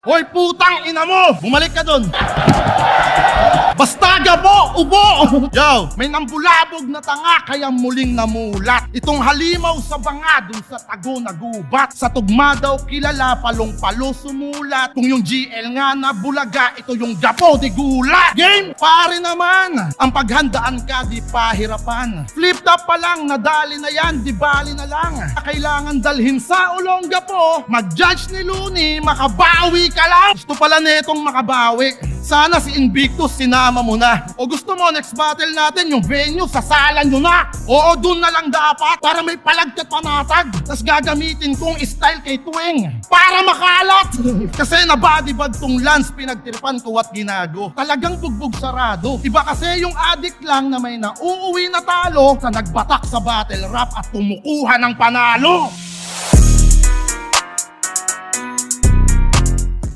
Hoy putang ina mo! Bumalik ka dun! Basta gabo! Ubo! Yo, may nambulabog na tanga kaya muling namulat. Itong halimaw sa banga dun sa tago nagubat. Sa tugma daw kilala, palong-palo sumulat. Kung yung GL nga na bulaga, ito yung gapo di gulat. Game! Pare naman! Ang paghandaan ka di pahirapan. Flip top pa lang, nadali na yan, di bali na lang. Kailangan dalhin sa ulong gapo. Mag-judge ni Looney, makabawi ka lang. Gusto pala netong makabawi. Sana si Invictus sinama mo na. O gusto mo next battle natin yung venue, sasalan nyo na. Oo, dun na lang dapat para may palagkat panatag. Tas gagamitin kong style kay Tuwing para makalat. Kasi na bodybag tong Lance, pinagtirpan ko at ginago. Talagang bugbog sarado. Iba kasi yung addict lang na may nauuwi na talo sa nagbatak sa battle rap at tumukuha ng panalo.